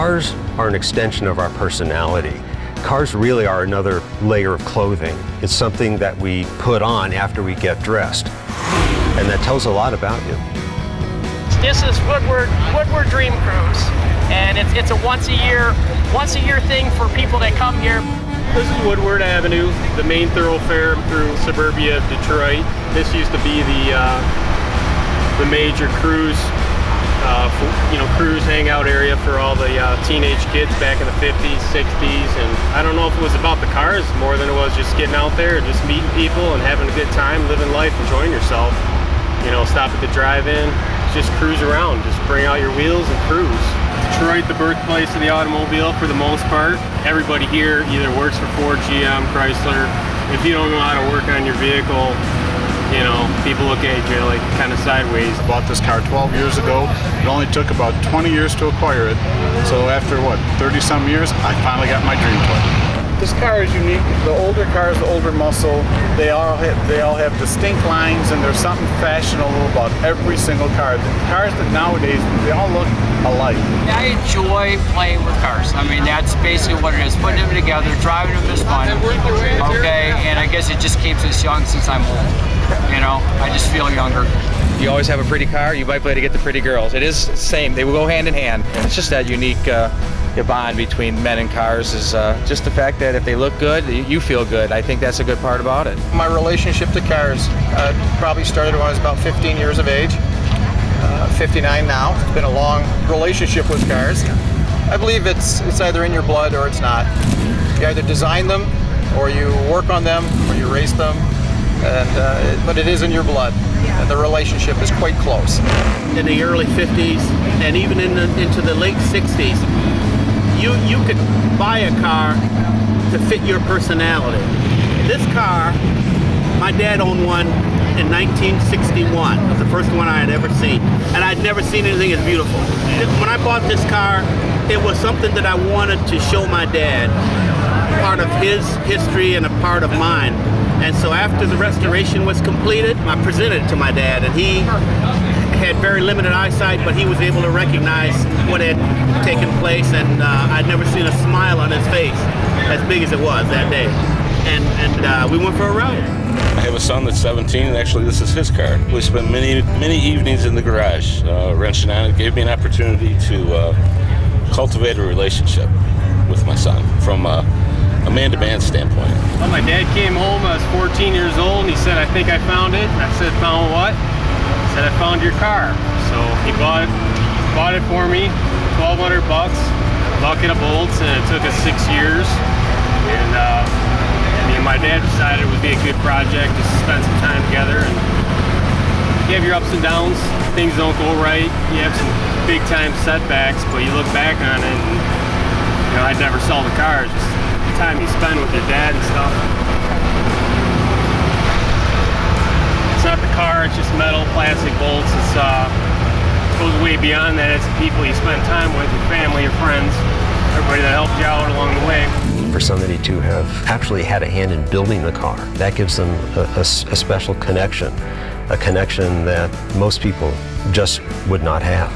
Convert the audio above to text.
Cars are an extension of our personality. Cars really are another layer of clothing. It's something that we put on after we get dressed. And that tells a lot about you. This is Woodward Dream Cruise. And it's a once a year thing for people that come here. This is Woodward Avenue, the main thoroughfare through suburbia of Detroit. This used to be the major cruise hangout area for all the teenage kids back in the 50s, 60s, and I don't know if it was about the cars more than it was just getting out there, just meeting people and having a good time, living life, enjoying yourself. You know, stop at the drive-in, just cruise around, just bring out your wheels and cruise. Detroit, the birthplace of the automobile for the most part. Everybody here either works for Ford, GM, Chrysler. If you don't know how to work on your vehicle, you know, people look at you like kind of sideways. I bought this car 12 years ago. It only took about 20 years to acquire it. So after, 30-some years, I finally got my dream toy. This car is unique. The older cars, the older muscle, they all have distinct lines, and there's something fashionable about every single car. The cars that nowadays, they all look alike. I enjoy playing with cars. I mean, that's basically what it is. Putting them together, driving them is fun. Okay, and I guess it just keeps us young since I'm old. You know, I just feel younger. You always have a pretty car, you might play to get the pretty girls. It is the same, they will go hand in hand. It's just that unique bond between men and cars is just the fact that if they look good, you feel good. I think that's a good part about it. My relationship to cars probably started when I was about 15 years of age. 59 now. It's been a long relationship with cars. I believe it's either in your blood or it's not. You either design them, or you work on them, or you race them. But it is in your blood, and the relationship is quite close. In the early 50s and even into the late 60s, you could buy a car to fit your personality. This car, my dad owned one in 1961. It was the first one I had ever seen, and I'd never seen anything as beautiful. When I bought this car, it was something that I wanted to show my dad, part of his history and a part of mine. And so after the restoration was completed, I presented it to my dad, and he had very limited eyesight, but he was able to recognize what had taken place, and I'd never seen a smile on his face as big as it was that day. And we went for a ride. I have a son that's 17, and actually this is his car. We spent many evenings in the garage wrenching on it. It gave me an opportunity to cultivate a relationship with my son from a man-to-man standpoint. Well, my dad came home, I was 14 years old, and he said, "I think I found it." I said, "Found what?" He said, "I found your car." So he bought it for me, $1,200, bucket of bolts, and it took us 6 years. And me and my dad decided it would be a good project to spend some time together. And you have your ups and downs, things don't go right, you have some big-time setbacks, but you look back on it, and I never saw the car. Just time you spend with your dad and stuff. It's not the car, it's just metal, plastic bolts. It goes way beyond that. It's the people you spend time with, your family, your friends, everybody that helped you out along the way. For somebody to have actually had a hand in building the car, that gives them a special connection, a connection that most people just would not have.